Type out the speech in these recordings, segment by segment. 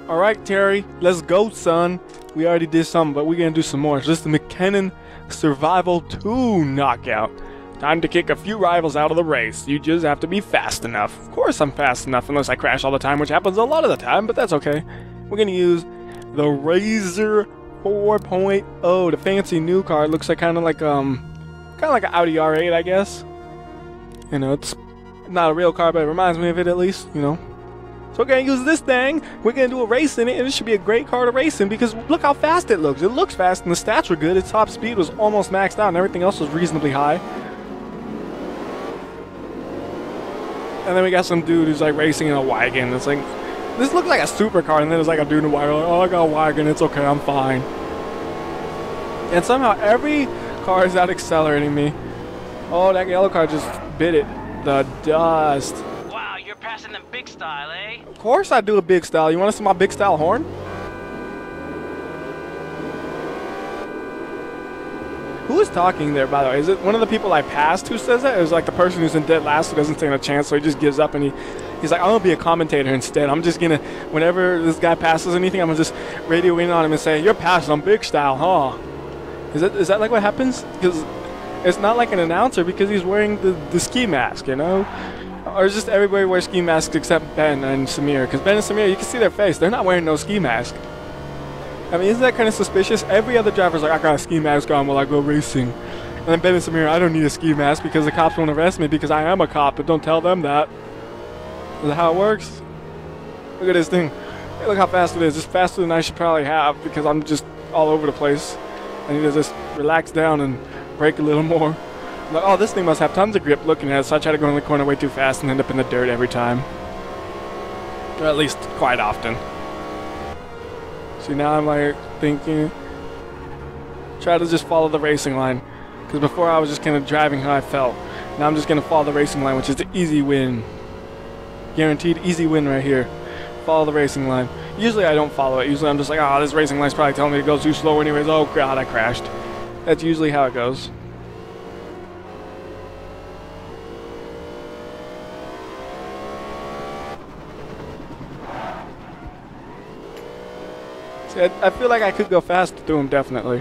Alright, Terry, let's go, son. We already did something, but we're gonna do some more. So this is the McKinnon Survival 2 knockout. Time to kick a few rivals out of the race. You just have to be fast enough. Of course I'm fast enough, unless I crash all the time, which happens a lot of the time, but that's okay. We're gonna use the Razor 4.0, the fancy new car. It looks like kind of like an Audi R8, I guess. You know, it's not a real car, but it reminds me of it at least, you know. So we're gonna use this thing, we're gonna do a race in it, and it should be a great car to race in because look how fast it looks. It looks fast and the stats were good. Its top speed was almost maxed out and everything else was reasonably high. And then we got some dude who's like racing in a wagon. It's like, this looks like a supercar, and then there's like a dude in a wagon, like, oh, I got a wagon, it's okay, I'm fine. And somehow every car is out accelerating me. Oh, that yellow car just bit it. The dust. Wow, you're passing them big style, eh? Of course I do a big style. You want to see my big style horn? Who is talking there, by the way? Is it one of the people I passed who says that? Or is it like the person who's in dead last who doesn't stand a chance, so he just gives up and he's like, I'm going to be a commentator instead. I'm just going to, whenever this guy passes anything, I'm going to just radio in on him and say, you're passing on big style, huh? Is that like what happens? Because it's not like an announcer because he's wearing the ski mask, you know? Or it's just everybody wears ski masks except Ben and Samir. Because Ben and Samir, you can see their face. They're not wearing no ski mask. I mean, isn't that kind of suspicious? Every other driver's like, I got a ski mask on while I go racing. And then Ben and Samir, I don't need a ski mask because the cops won't arrest me because I am a cop, but don't tell them that. Is that how it works? Look at this thing. Hey, look how fast it is. It's faster than I should probably have because I'm just all over the place. I need to just relax down and brake a little more. I'm like, oh, this thing must have tons of grip looking at it, so I try to go in the corner way too fast and end up in the dirt every time. Or at least quite often. See, now I'm like thinking, try to just follow the racing line. Because before I was just kind of driving how I felt. Now I'm just going to follow the racing line, which is the easy win. Guaranteed easy win right here. Follow the racing line. Usually I don't follow it. Usually I'm just like, oh, this racing line's probably telling me to go too slow anyways. Oh god, I crashed. That's usually how it goes. See, I feel like I could go faster through them definitely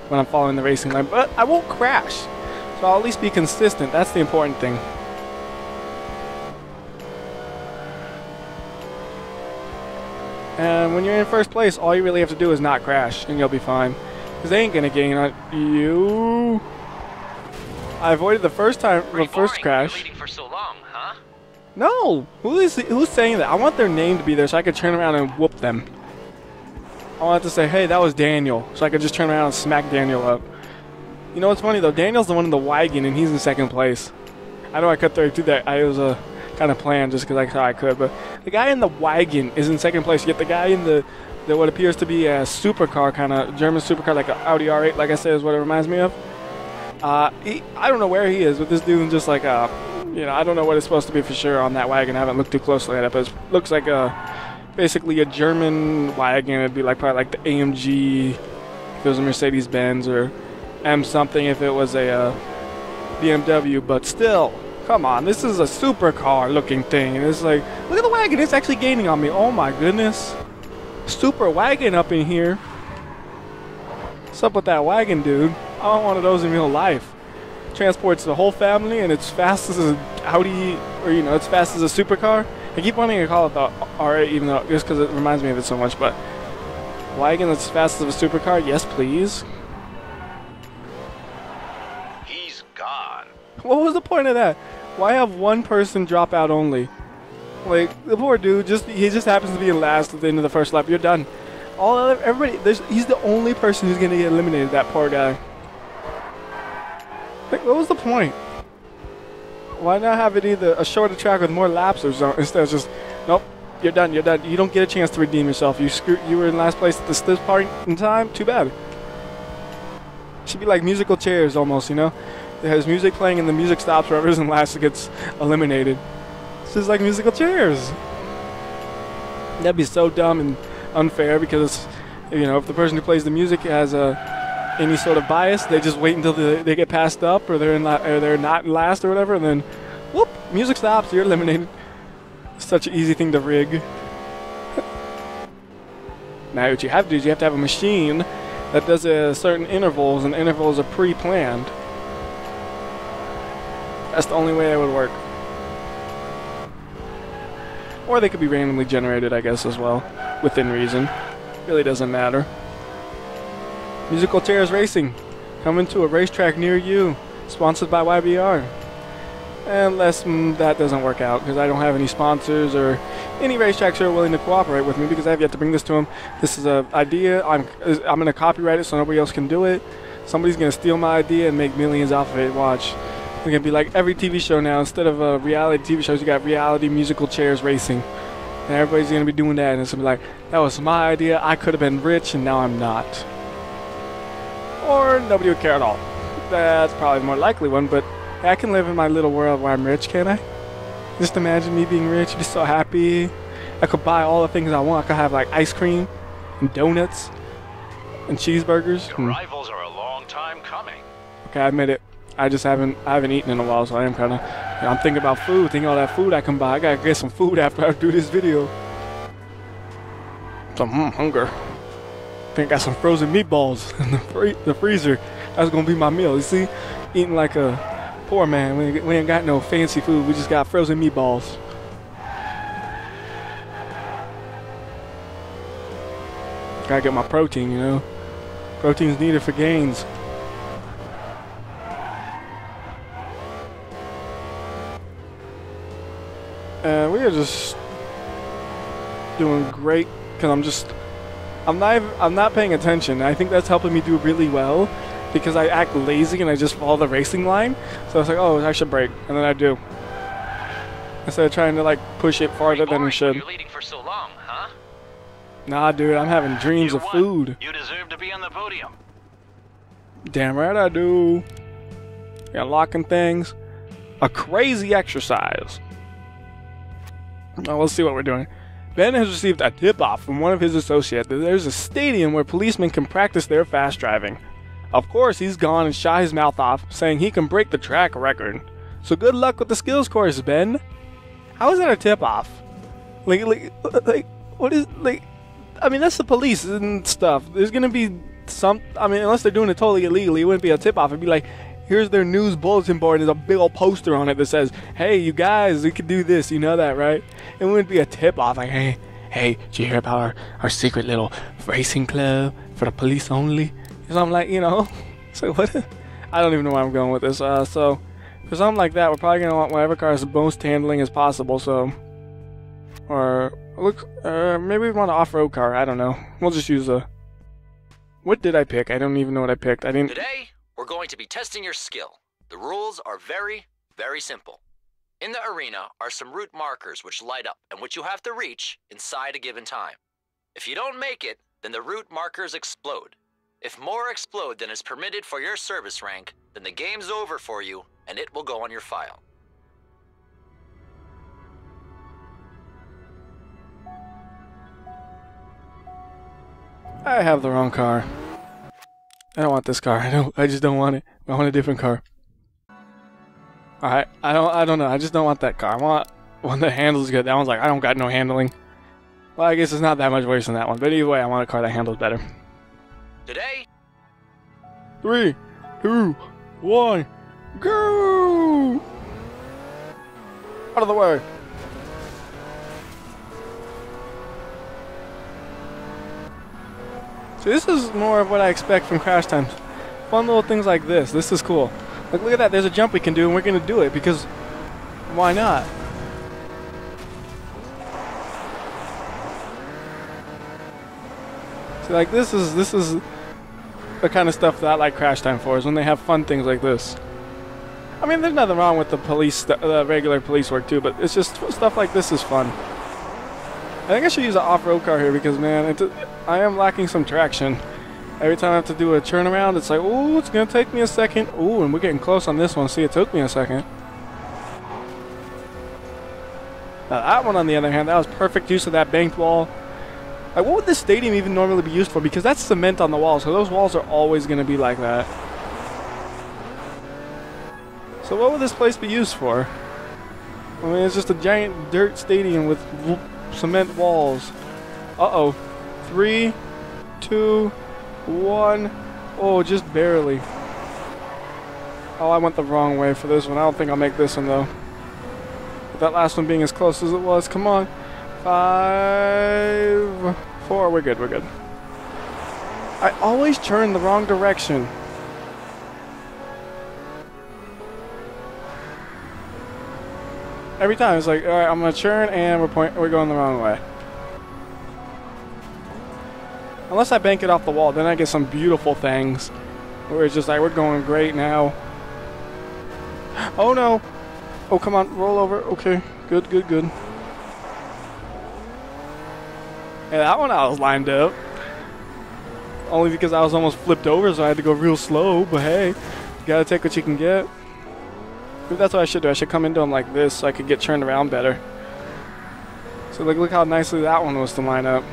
when I'm following the racing line, but I won't crash. So I'll at least be consistent. That's the important thing. And when you're in first place, all you really have to do is not crash, and you'll be fine. Because they ain't gonna gain on you. I avoided the first time, the first crash. Waiting for so long, huh? No, who's saying that? I want their name to be there so I could turn around and whoop them. I want to say, hey, that was Daniel, so I could just turn around and smack Daniel up. You know what's funny though? Daniel's the one in the wagon, and he's in second place. I know I cut 32 that. I was kind of planned just because I thought I could, but the guy in the wagon is in second place. Yet the guy in the what appears to be a supercar, kind of German supercar, like an Audi R8, like I said, is what it reminds me of. I don't know where he is, but this dude's just like you know, I don't know what it's supposed to be for sure on that wagon. I haven't looked too closely at it, but it looks like basically a German wagon. It'd be like probably like the AMG if it was a Mercedes-Benz, or M something if it was a BMW, but still. Come on, this is a supercar looking thing, and it's like, look at the wagon, it's actually gaining on me. Oh my goodness. Super wagon up in here. What's up with that wagon, dude? I want one of those in real life. Transports the whole family, and it's fast as an Audi, or you know, it's fast as a supercar. I keep wanting to call it the R8, even though, just because it reminds me of it so much, but wagon that's as fast as a supercar, yes please. He's gone. What was the point of that? Why have one person drop out only? Like, the poor dude, he just happens to be in last at the end of the first lap. You're done. Everybody, he's the only person who's going to get eliminated, that poor guy. Like, what was the point? Why not have it either a shorter track with more laps or something, instead of just, nope, you're done, you're done. You don't get a chance to redeem yourself. You were in last place at this part in time, too bad. Should be like musical chairs almost, you know? It has music playing and the music stops wherever in last it gets eliminated. It's just like musical chairs. That'd be so dumb and unfair because, you know, if the person who plays the music has any sort of bias, they just wait until they get passed up, or they're not in last or whatever, and then whoop, music stops, you're eliminated. Such an easy thing to rig. Now what you have to do is you have to have a machine that does certain intervals, and intervals are pre-planned. That's the only way it would work. Or they could be randomly generated, I guess, as well, within reason. Really doesn't matter. Musical Chairs Racing, coming to a racetrack near you, sponsored by WhyBeAre. Unless that doesn't work out, because I don't have any sponsors or any racetracks who are willing to cooperate with me, because I have yet to bring this to them. This is an idea. I'm going to copyright it so nobody else can do it. Somebody's going to steal my idea and make millions off of it. Watch. It's going to be like every TV show now. Instead of reality TV shows, you got reality musical chairs racing. And everybody's going to be doing that, and it's going to be like, that was my idea. I could have been rich, and now I'm not. Or nobody would care at all. That's probably the more likely one, but I can live in my little world where I'm rich, can't I? Just imagine me being rich, be so happy. I could buy all the things I want. I could have like ice cream and donuts and cheeseburgers. Your rivals are a long time coming. Okay, I admit it. I haven't eaten in a while, so I am kind of, I'm thinking about food, thinking all that food I can buy. I gotta get some food after I do this video. Some hunger. I think I got some frozen meatballs in the freezer. That's gonna be my meal. You see, eating like a poor man. We ain't got no fancy food. We just got frozen meatballs. Gotta get my protein, you know. Protein's needed for gains. We are just doing great because I'm not paying attention. I think that's helping me do really well because I act lazy and I just follow the racing line. So I was like, oh, I should brake, and then I do. Instead of trying to like push it farther than it should. You're leading for so long, huh? Nah, dude, I'm having dreams of food. You deserve to be on the podium. Damn right I do. Got locking things. A crazy exercise. Now let's see what we're doing. Ben has received a tip-off from one of his associates that there's a stadium where policemen can practice their fast driving. Of course, he's gone and shot his mouth off, saying he can break the track record. So good luck with the skills course, Ben. How is that a tip-off? Like, what is, like, I mean, that's the police and stuff. There's gonna be some, I mean, unless they're doing it totally illegally, it wouldn't be a tip-off. It'd be like, here's their news bulletin board. There's a big old poster on it that says, hey, you guys, we could do this. You know that, right? It wouldn't be a tip-off like, hey, did you hear about our secret little racing club for the police only? So I'm like, you know, so what? I don't even know where I'm going with this. So for something like that, we're probably going to want whatever car is the most handling as possible. So, or maybe we want an off-road car. I don't know. We'll just use a, what did I pick? I don't even know what I picked. I didn't. Today, we're going to be testing your skill. The rules are very, very simple. In the arena are some route markers which light up and which you have to reach inside a given time. If you don't make it, then the route markers explode. If more explode than is permitted for your service rank, then the game's over for you and it will go on your file. I have the wrong car. I don't want this car. I just don't want it. I want a different car. Alright, I don't know. I just don't want that car. I want one that handles good. That one's like, I don't got no handling. Well, I guess it's not that much worse than that one. But either way, I want a car that handles better. Today, 3, 2, 1, go! Out of the way. So this is more of what I expect from Crash Times. Fun little things like this. This is cool. Like, look at that. There's a jump we can do, and we're going to do it because why not? So, like, this is the kind of stuff that I like Crash Time for, is when they have fun things like this. I mean, there's nothing wrong with the regular police work too, but it's just stuff like this is fun. I think I should use an off-road car here because, man, I am lacking some traction. Every time I have to do a turnaround, it's like, ooh, it's going to take me a second. Ooh, and we're getting close on this one. See, it took me a second. Now, that one, on the other hand, that was perfect use of that banked wall. Like, what would this stadium even normally be used for? Because that's cement on the walls, so those walls are always going to be like that. So what would this place be used for? I mean, it's just a giant dirt stadium with cement walls. Uh-oh. 3, 2, 1. Oh, just barely. Oh, I went the wrong way for this one. I don't think I'll make this one, though. With that last one being as close as it was. Come on. 5, 4. We're good. We're good. I always turn the wrong direction. Every time. It's like, all right, I'm going to turn, and we're going the wrong way. Unless I bank it off the wall, then I get some beautiful things. Where it's just like, we're going great now. Oh no! Oh, come on, roll over. Okay, good, good, good. Yeah, that one I was lined up. Only because I was almost flipped over, so I had to go real slow. But hey, you gotta take what you can get. Maybe that's what I should do. I should come into them like this so I could get turned around better. So like, look how nicely that one was to line up.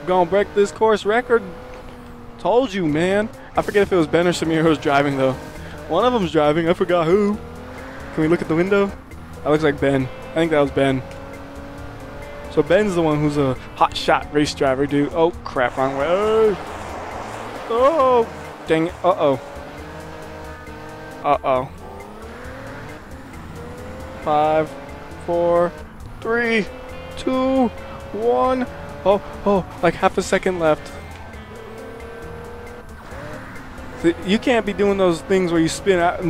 Gonna break this course record. Told you, man. I forget if it was Ben or Samir who was driving, though. One of them's driving. I forgot who. Can we look at the window? That looks like Ben. I think that was Ben. So Ben's the one who's a hot shot race driver, dude. Oh, crap. Wrong way. Oh, oh. Dang it. Uh-oh. Uh-oh. 5, 4, 3, 2, 1. Oh, like half a second left. See, you can't be doing those things where you spin out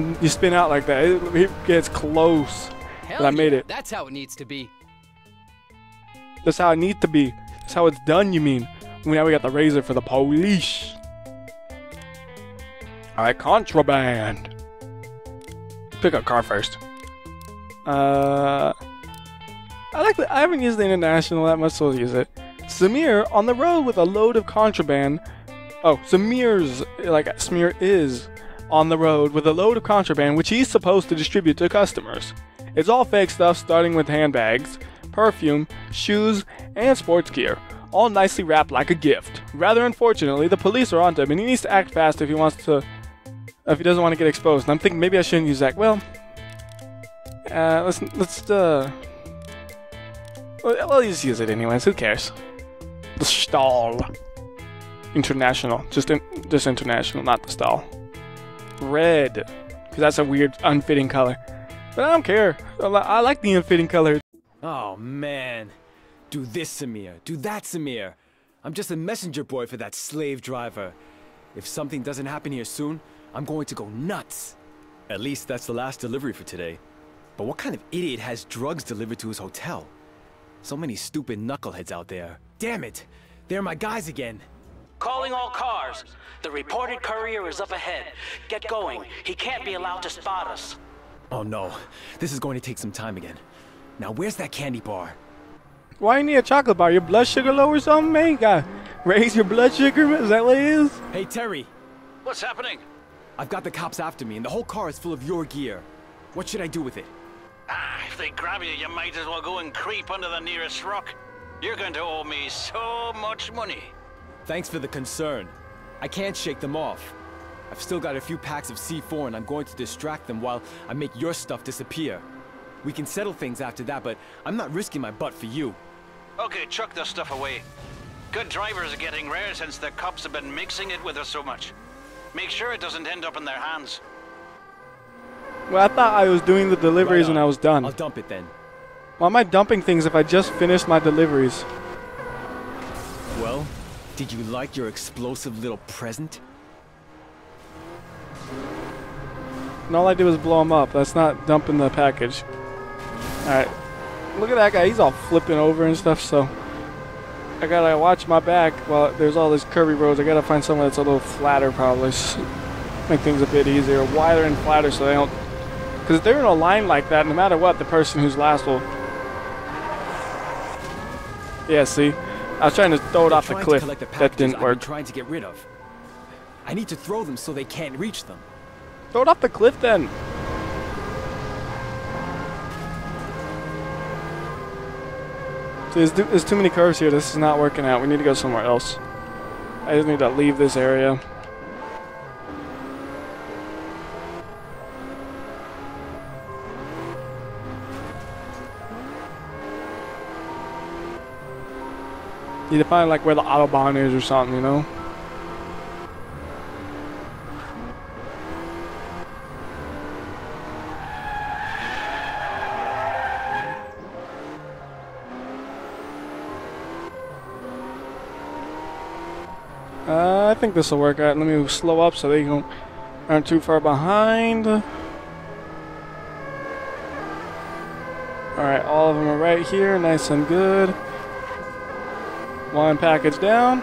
like that. It gets close. Hell but I made it. That's how it needs to be. That's how it needs to be. That's how it's done, you mean. Now we got the razor for the police. Alright, Contraband. Pick a car first. I haven't used the International that much, so I'll use it. Samir on the road with a load of contraband. Oh, Samir is on the road with a load of contraband which he's supposed to distribute to customers. It's all fake stuff, starting with handbags, perfume, shoes, and sports gear, all nicely wrapped like a gift. Rather unfortunately, the police are onto him, and he needs to act fast if he doesn't want to get exposed. And I'm thinking maybe I shouldn't use that. Well, let's just use it anyways. Who cares? The stall. International. Just international, not the stall. Red. Because that's a weird, unfitting color. But I don't care. I like the unfitting color. Oh, man. Do this, Samir. Do that, Samir. I'm just a messenger boy for that slave driver. If something doesn't happen here soon, I'm going to go nuts. At least that's the last delivery for today. But what kind of idiot has drugs delivered to his hotel? So many stupid knuckleheads out there. Damn it! They're my guys again. Calling all cars. The reported courier is up ahead. Get going. He can't be allowed to spot us. Oh no, this is going to take some time again. Now where's that candy bar? Why you need a chocolate bar? Your blood sugar low or something, man? You gotta raise your blood sugar? Is that what it is? Hey Terry! What's happening? I've got the cops after me and the whole car is full of your gear. What should I do with it? If they grab you, you might as well go and creep under the nearest rock. You're going to owe me so much money. Thanks for the concern. I can't shake them off. I've still got a few packs of C4 and I'm going to distract them while I make your stuff disappear. We can settle things after that, but I'm not risking my butt for you. Okay, chuck this stuff away. Good drivers are getting rare since the cops have been mixing it with us so much. Make sure it doesn't end up in their hands. Well, I thought I was doing the deliveries when I was done. I'll dump it then. Why am I dumping things if I just finished my deliveries? Well, did you like your explosive little present? And all I did was blow him up. That's not dumping the package. Alright. Look at that guy. He's all flipping over and stuff, so I gotta watch my back while there's all these curvy roads. I gotta find somewhere that's a little flatter, probably. Make things a bit easier. Wider and flatter so they don't... Because if they're in a line like that, no matter what, the person who's last will... Yeah, see? I was trying to throw it off the cliff. That didn't work. I'm trying to get rid of. I need to throw them so they can't reach them. Throw it off the cliff then. See, there's too many curves here. This is not working out. We need to go somewhere else. I just need to leave this area. Need to find like where the Autobahn is or something, you know? I think this will work out. Let me slow up so they aren't too far behind. Alright, all of them are right here, nice and good. One package down.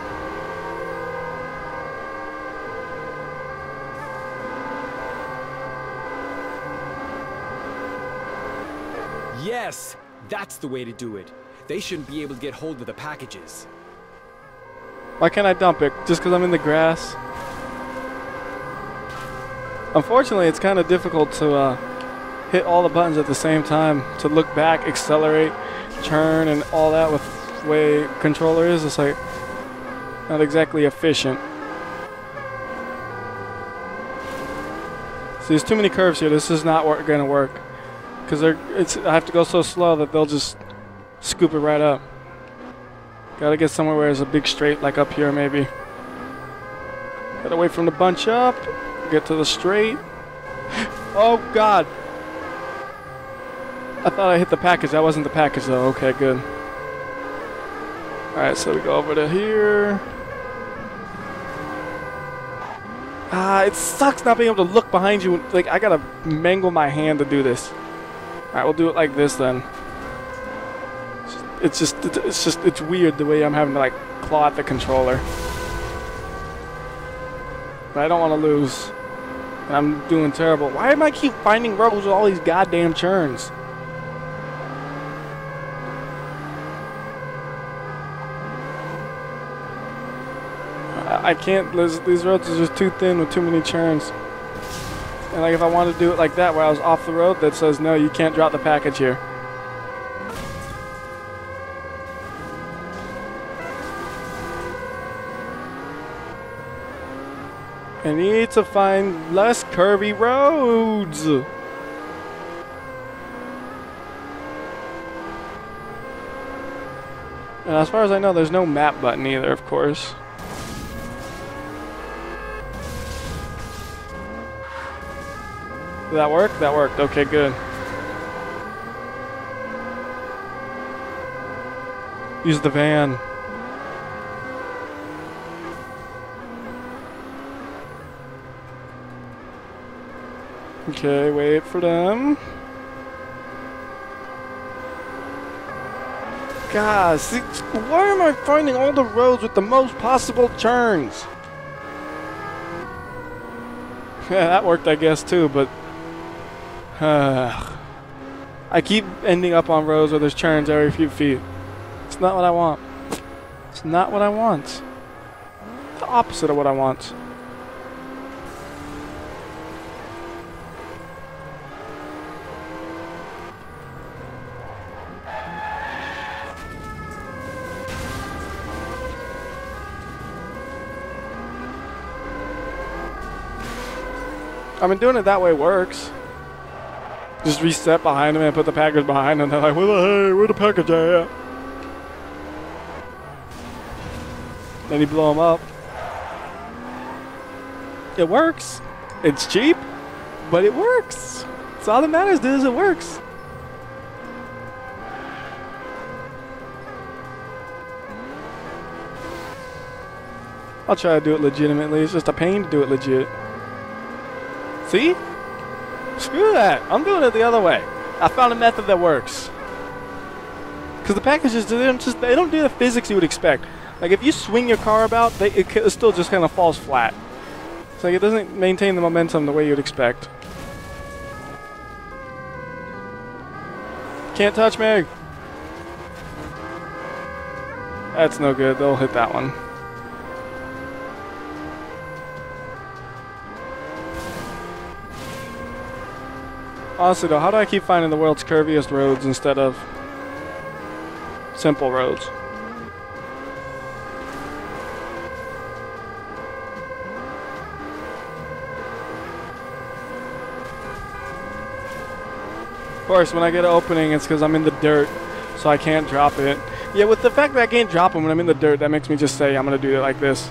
Yes! That's the way to do it. They shouldn't be able to get hold of the packages. Why can't I dump it? Just because I'm in the grass? Unfortunately, it's kind of difficult to hit all the buttons at the same time. To look back, accelerate, turn, and all that with the way controller is. It's like not exactly efficient. See, there's too many curves here. This is not going to work. Because I have to go so slow that they'll just scoop it right up. Gotta get somewhere where there's a big straight, like up here maybe. Gotta wait for them to bunch up. Get to the straight. Oh God! I thought I hit the package. That wasn't the package though. Okay, good. Alright, so we go over to here. It sucks not being able to look behind you. Like, I gotta mangle my hand to do this. Alright, we'll do it like this then. It's weird the way I'm having to like claw at the controller. But I don't want to lose. And I'm doing terrible. Why am I keep finding roads with all these goddamn churns? I can't. These roads are just too thin with too many churns. And like if I wanted to do it like that where I was off the road, that says no, you can't drop the package here. I need to find less curvy roads. And as far as I know, there's no map button either, of course. Did that work? That worked. Okay, good. Use the van. Okay, wait for them. God, see, why am I finding all the roads with the most possible turns? Yeah, that worked, I guess, too, but... I keep ending up on roads where there's turns every few feet. It's not what I want. It's not what I want. The opposite of what I want. I mean, doing it that way works. Just reset behind them and put the package behind them. They're like, where the package at? Then you blow them up. It works. It's cheap, but it works. That's all that matters, dude, is it works. I'll try to do it legitimately. It's just a pain to do it legit. See? Screw that. I'm doing it the other way. I found a method that works. Because the packages, they don't do the physics you would expect. Like if you swing your car about, it still just kind of falls flat. It's like it doesn't maintain the momentum the way you'd expect. Can't touch me. That's no good. They'll hit that one. Honestly though, how do I keep finding the world's curviest roads instead of simple roads? Of course, when I get an opening, it's because I'm in the dirt, so I can't drop it. Yeah, with the fact that I can't drop them when I'm in the dirt, that makes me just say I'm going to do it like this.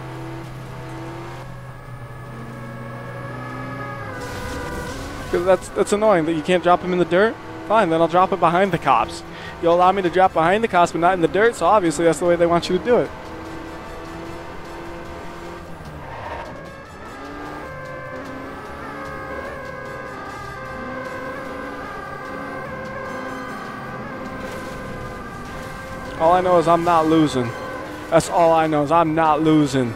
Because that's annoying that you can't drop them in the dirt. Fine, then I'll drop it behind the cops. You'll allow me to drop behind the cops, but not in the dirt, so obviously that's the way they want you to do it. All I know is I'm not losing. That's all I know is I'm not losing.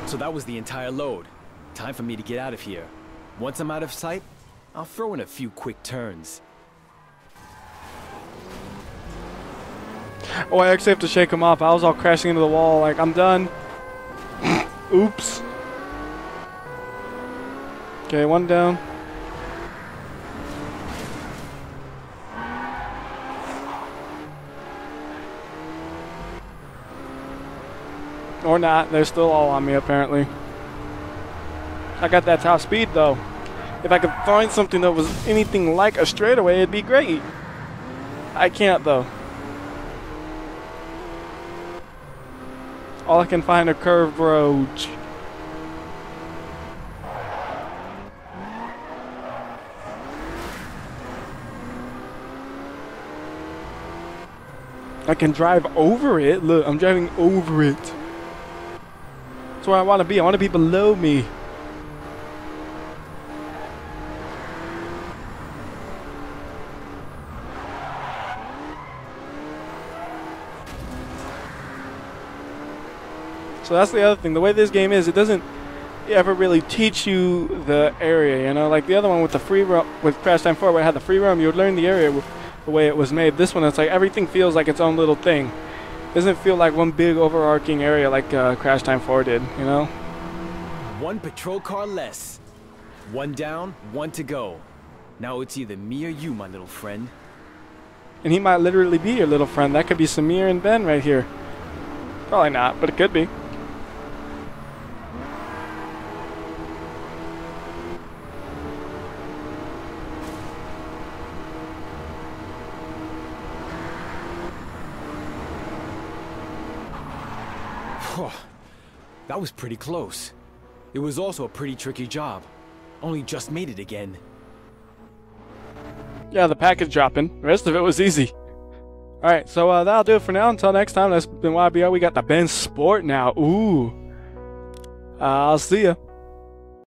So that was the entire load. Time for me to get out of here. Once I'm out of sight, I'll throw in a few quick turns. Oh, I actually have to shake him off. I was all crashing into the wall like, I'm done. Oops. Okay, one down. Or not. They're still all on me, apparently. I got that top speed, though. If I could find something that was anything like a straightaway, it'd be great. I can't, though. All I can find are curved roads. I can drive over it. Look, I'm driving over it. That's where I want to be. I want to be below me. So that's the other thing. The way this game is, it doesn't ever really teach you the area, you know? Like the other one with the free roam, with Crash Time 4, where it had the free roam, you would learn the area the way it was made. This one, it's like everything feels like its own little thing. It doesn't feel like one big overarching area like Crash Time 4 did, you know? One patrol car less. One down, one to go. Now it's either me or you, my little friend. And he might literally be your little friend. That could be Samir and Ben right here. Probably not, but it could be. That was pretty close. It was also a pretty tricky job. Only just made it again. Yeah, the package dropping. The rest of it was easy. Alright, so that'll do it for now. Until next time, that's been WhyBeAre. We got the Ben Sport now. Ooh. I'll see ya.